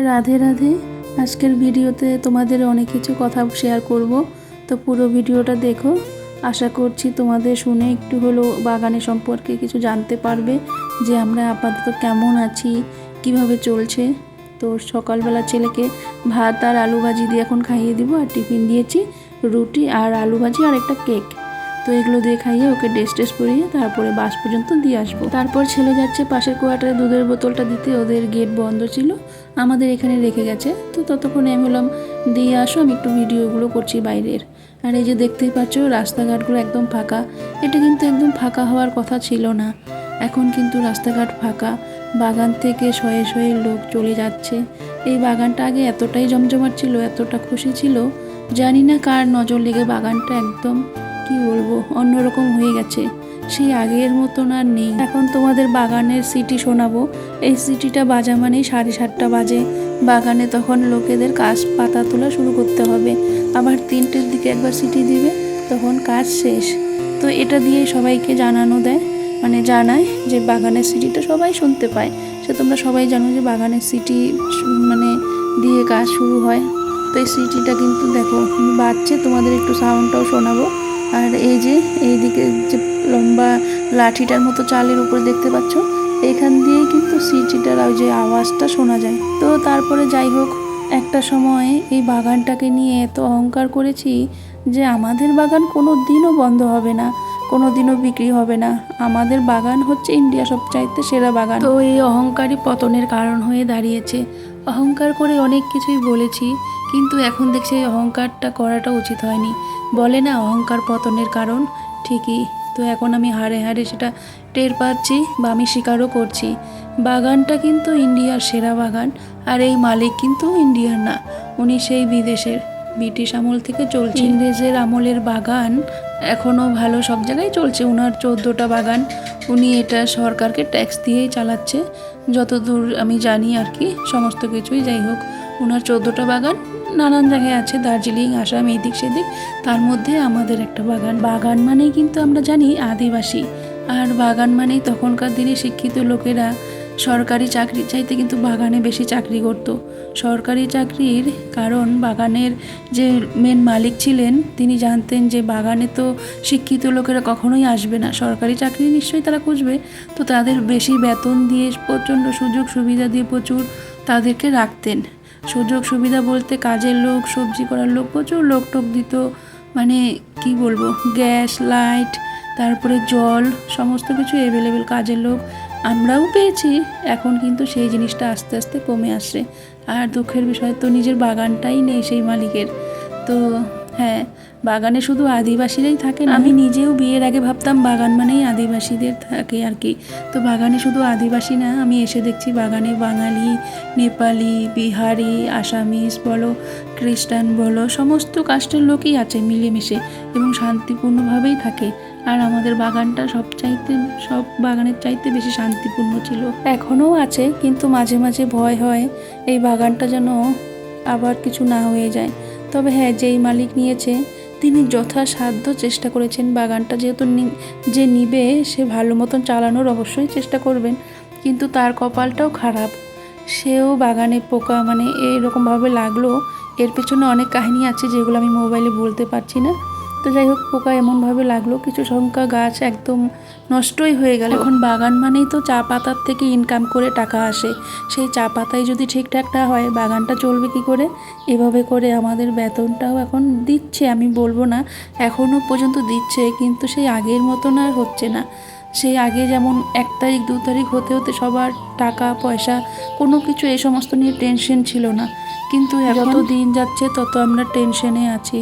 রাধে রাধে। আজকের ভিডিওতে তোমাদের অনেক কিছু কথা শেয়ার করব, তো পুরো ভিডিওটা দেখো। আশা করছি তোমাদের শুনে একটু হলেও বাগানের সম্পর্কে কিছু জানতে পারবে, যে আমরা আপাতত কেমন আছি, কিভাবে চলছে। তো সকালবেলা ছেলেকে ভাত আর আলু ভাজি দিয়ে এখন খাইয়ে দিব, আর টিফিন দিয়েছি রুটি আর আলু ভাজি আর একটা কেক। তো এগুলো দিয়ে খাইয়ে ওকে ড্রেস ট্রেস পরিয়ে তারপরে বাস পর্যন্ত দিয়ে আসবো। তারপর ছেলে যাচ্ছে পাশের কোয়ার্টারে দুধের বোতলটা দিতে, ওদের গেট বন্ধ ছিল, আমাদের এখানে রেখে গেছে। তো ততক্ষণে আমি বললাম দিয়ে আসো, আমি একটু ভিডিওগুলো করছি বাইরের। আর এই যে দেখতেই পাচ্ছ রাস্তাঘাটগুলো একদম ফাঁকা। এটা কিন্তু একদম ফাঁকা হওয়ার কথা ছিল না, এখন কিন্তু রাস্তাঘাট ফাঁকা। বাগান থেকে শয়ে শয়ে লোক চলে যাচ্ছে। এই বাগানটা আগে এতটাই জমজমাট ছিল, এতটা খুশি ছিল, জানি না কার নজর লেগে বাগানটা একদম কি বলবো অন্যরকম হয়ে গেছে। সেই আগের মতন আর নেই। এখন তোমাদের বাগানের সিটি শোনাবো। এই সিটিটা বাজা মানেই 7:30 বাজে। বাগানে তখন লোকেদের কাজ পাতা তোলা শুরু করতে হবে, আবার 3টের দিকে একবার সিটি দিবে, তখন কাজ শেষ। তো এটা দিয়ে সবাইকে জানানো দেয়, মানে জানায় যে বাগানের সিটিটা সবাই শুনতে পায়। সে তোমরা সবাই জানো যে বাগানের সিটি মানে দিয়ে কাজ শুরু হয়। তো এই সিটিটা কিন্তু দেখো বাজছে, তোমাদের একটু সাউন্ডটাও শোনাবো। আর এই যে এইদিকে যে লম্বা লাঠিটার মতো চালের উপর দেখতে পাচ্ছ, এখান দিয়েই কিন্তু সিটিটার ওই যে আওয়াজটা শোনা যায়। তো তারপরে যাই হোক, একটা সময় এই বাগানটাকে নিয়ে এত অহংকার করেছি যে আমাদের বাগান কোনো দিনও বন্ধ হবে না, কোনো দিনও বিক্রি হবে না, আমাদের বাগান হচ্ছে ইন্ডিয়া সবচাইতে সেরা বাগান। তো এই অহংকারই পতনের কারণ হয়ে দাঁড়িয়েছে। অহংকার করে অনেক কিছুই বলেছি, কিন্তু এখন দেখছি এই অহংকারটা করাটা উচিত হয়নি। বলে না অহংকার পতনের কারণ, ঠিকই। তো এখন আমি হাড়ে হাড়ে সেটা টের পাচ্ছি, বা আমি স্বীকারও করছি। বাগানটা কিন্তু ইন্ডিয়ার সেরা বাগান, আর এই মালিক কিন্তু ইন্ডিয়ার না, উনি সেই বিদেশের, ব্রিটিশ আমল থেকে চলছে। ইংরেজের আমলের বাগান এখনও ভালো সব জায়গায় চলছে। ওনার 14টা বাগান, উনি এটা সরকারকে ট্যাক্স দিয়েই চালাচ্ছে, যতদূর আমি জানি আর কি। সমস্ত কিছুই যাই হোক, ওনার 14টা বাগান নানান জায়গায় আছে, দার্জিলিং, আসাম, এদিক সেদিক। তার মধ্যে আমাদের একটা বাগান। বাগান মানেই কিন্তু আমরা জানি আদিবাসী, আর বাগান মানেই তখনকার দিনে শিক্ষিত লোকেরা সরকারি চাকরির চাইতে কিন্তু বাগানে বেশি চাকরি করত। সরকারি চাকরির কারণ বাগানের যে মেন মালিক ছিলেন, তিনি জানতেন যে বাগানে তো শিক্ষিত লোকেরা কখনোই আসবে না, সরকারি চাকরি নিশ্চয়ই তারা খুঁজবে। তো তাদের বেশি বেতন দিয়ে, প্রচণ্ড সুযোগ সুবিধা দিয়ে প্রচুর তাদেরকে রাখতেন। সুযোগ সুবিধা বলতে কাজের লোক, সবজি করার লোক, প্রচুর লোক টোক দিত। মানে কি বলবো, গ্যাস, লাইট, তারপরে জল, সমস্ত কিছু অ্যাভেলেবেল, কাজের লোক আমরাও পেয়েছি। এখন কিন্তু সেই জিনিসটা আস্তে আস্তে কমে আসছে। আর দুঃখের বিষয় তো নিজের বাগানটাই নেই সেই মালিকের। তো হ্যাঁ, বাগানে শুধু আদিবাসীরাই থাকে না। আমি নিজেও বিয়ের আগে ভাবতাম বাগান মানেই আদিবাসীদের থাকে আর কি। তো বাগানে শুধু আদিবাসী না, আমি এসে দেখছি বাগানে বাঙালি, নেপালি, বিহারি, আসামিস বলো, খ্রিস্টান বলো, সমস্ত কাস্টের লোকই আছে মিলেমিশে, এবং শান্তিপূর্ণভাবেই থাকে। আর আমাদের বাগানটা সব বাগানের চাইতে বেশি শান্তিপূর্ণ ছিল, এখনও আছে। কিন্তু মাঝে মাঝে ভয় হয় এই বাগানটা যেন আবার কিছু না হয়ে যায়। তবে হ্যাঁ, যেই মালিক নিয়েছে তিনি যথাসাধ্য চেষ্টা করেছেন বাগানটা, যেহেতু যে নিবে সে ভালো মতন চালানোর অবশ্যই চেষ্টা করবেন, কিন্তু তার কপালটাও খারাপ। সেও বাগানে পোকা মানে এরকমভাবে লাগলো, এর পেছনে অনেক কাহিনী আছে যেগুলো আমি মোবাইলে বলতে পারছি না। তো যাই হোক, পোকা এমনভাবে লাগলো কিছু সংখ্যা গাছ একদম নষ্টই হয়ে গেল। এখন বাগান মানেই তো চা পাতার থেকে ইনকাম করে টাকা আসে, সেই চা পাতাই যদি ঠিকঠাক না হয় বাগানটা চলবে কি করে? এভাবে করে আমাদের বেতনটাও এখন দিচ্ছে, আমি বলবো না, এখনও পর্যন্ত দিচ্ছে, কিন্তু সেই আগের মতন আর হচ্ছে না। সেই আগে যেমন 1 তারিখ 2 তারিখ হতে হতে সবার টাকা পয়সা কোনো কিছু এই সমস্ত নিয়ে টেনশন ছিল না, কিন্তু যত দিন যাচ্ছে তত আমরা টেনশনে আছি।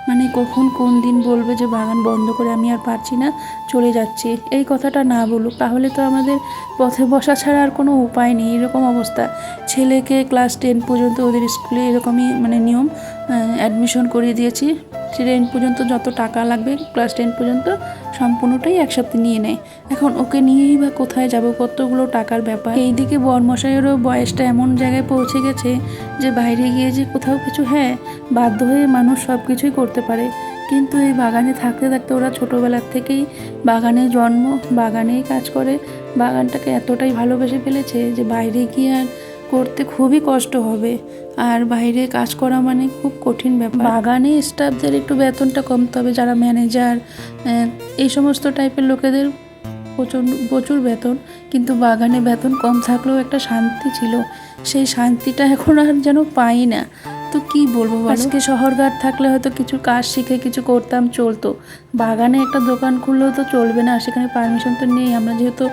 মানে কখন কোন দিন বলবে যে বাগান বন্ধ করে আমি আর পারছি না, চলে যাচ্ছি। এই কথাটা না বলুক, তাহলে তো আমাদের পথে বসা ছাড়া আর কোনো উপায় নেই। এরকম অবস্থা, ছেলেকে ক্লাস 10 পর্যন্ত ওদের স্কুলে এরকমই মানে নিয়ম, অ্যাডমিশন করিয়ে দিয়েছি। 10 পর্যন্ত যত টাকা লাগবে ক্লাস 10 পর্যন্ত সম্পূর্ণটাই একসাথে নিয়ে নেয়। এখন ওকে নিয়েই বা কোথায় যাব, কতগুলো টাকার ব্যাপার। এইদিকে বরমশাইয়েরও বয়সটা এমন জায়গায় পৌঁছে গেছে যে বাইরে গিয়ে যে কোথাও কিছু, হ্যাঁ বাধ্য হয়ে মানুষ সব কিছুই করতে পারে, কিন্তু এই বাগানে থাকতে থাকতে ওরা ছোটোবেলার থেকেই বাগানে জন্ম, বাগানেই কাজ করে, বাগানটাকে এতটাই ভালোবেসে ফেলেছে যে বাইরে গিয়ে আর করতে খুবই কষ্ট হবে। আর বাইরে কাজ করা মানে খুব কঠিন ব্যাপার। বাগানে স্টাফদের একটু বেতনটা কমতে হবে, যারা ম্যানেজার এই সমস্ত টাইপের লোকেদের প্রচুর বেতন, কিন্তু বাগানে বেতন কম থাকলেও একটা শান্তি ছিল, সেই শান্তিটা এখন আর যেন পাই না। তো কি বলবো, আজকে শহরঘাট থাকলে হয়তো কিছু কাজ শিখে কিছু করতাম, চলতো। বাগানে একটা দোকান খুললেও তো চলবে না, সেখানে পারমিশন তো নেই। আমরা যেহেতু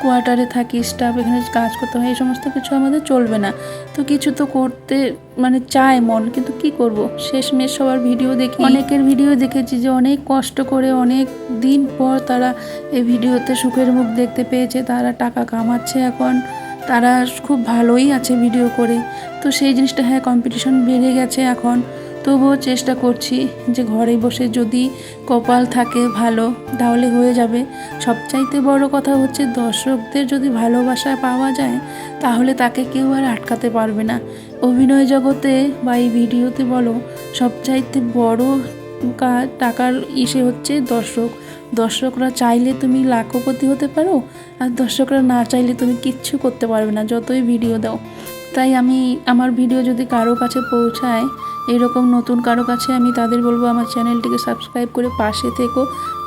কোয়ার্টারে থাকি, স্টাফ এখানে কাজ করতে হয়, এই সমস্ত কিছু আমাদের চলবে না। তো কিছু তো করতে মানে চায় মন, কিন্তু কি করব, শেষমেশ সবার ভিডিও দেখি, অনেকের ভিডিও দেখেছি যে অনেক কষ্ট করে অনেক দিন পর তারা এই ভিডিওতে সুখের মুখ দেখতে পেয়েছে, তারা টাকা কামাচ্ছে, এখন তারা খুব ভালোই আছে ভিডিও করে। তো সেই জিনিসটা, হ্যাঁ কম্পিটিশন বেড়ে গেছে এখন, তবুও চেষ্টা করছি যে ঘরে বসে যদি কপাল থাকে ভালো তাহলে হয়ে যাবে। সবচাইতে বড় কথা হচ্ছে দর্শকদের যদি ভালোবাসা পাওয়া যায় তাহলে তাকে কেউ আর আটকাতে পারবে না। অভিনয় জগতে বা এই ভিডিওতে বলো, সবচাইতে বড় টাকার ইসে হচ্ছে দর্শকরা চাইলে তুমি লাখপতি হতে পারো, আর দর্শকরা না চাইলে তুমি কিচ্ছু করতে পারবে না, যতই ভিডিও দাও। তাই আমি আমার ভিডিও যদি কারো কাছে পৌঁছায়, এরকম নতুন কারো কাছে, আমি তাদের বলবো আমার চ্যানেলটিকে সাবস্ক্রাইব করে পাশে থেকো।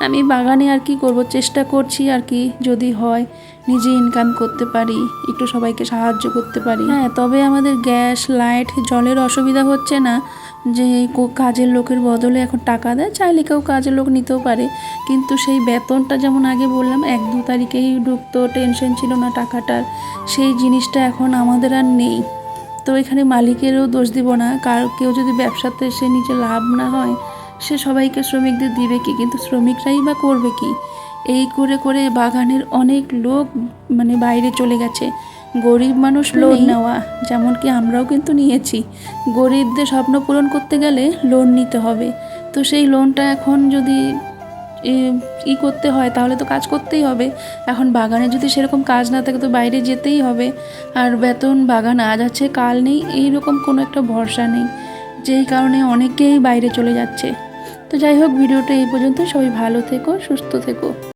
আমি বাগানে আর কি করব, চেষ্টা করছি আর কি, যদি হয় নিজে ইনকাম করতে পারি, একটু সবাইকে সাহায্য করতে পারি। হ্যাঁ, তবে আমাদের গ্যাস, লাইট, জলের অসুবিধা হচ্ছে না, যে কাজের লোকের বদলে এখন টাকা দেয়, চাইলে কেউ কাজের লোক নিতেও পারে, কিন্তু সেই বেতনটা যেমন আগে বললাম 1-2 তারিখেই ঢুকতো, টেনশন ছিল না টাকাটার, সেই জিনিসটা এখন আমাদের আর নেই। তো এখানে মালিকেরও দোষ দিব না, কেউ যদি ব্যবসাতে সে নিজে লাভ না হয়, সে সবাইকে শ্রমিকদের দিবে কি, কিন্তু শ্রমিকরাই বা করবে কি। এই করে করে বাগানের অনেক লোক মানে বাইরে চলে গেছে। গরিব মানুষ লোন নেওয়া, যেমন কি আমরাও কিন্তু নিয়েছি, গরিবদের স্বপ্ন পূরণ করতে গেলে লোন নিতে হবে। তো সেই লোনটা এখন যদি করতে হয় তাহলে তো কাজ করতেই হবে। এখন বাগানে যদি সেরকম কাজ না থাকে তো বাইরে যেতেই হবে। আর বেতন বাগান আজ আছে কাল নেই, এইরকম কোনো একটা ভরসা নেই, যেই কারণে অনেকেই বাইরে চলে যাচ্ছে। তো যাই হোক, ভিডিওটা এই পর্যন্ত। সবাই ভালো থেকো, সুস্থ থেকো।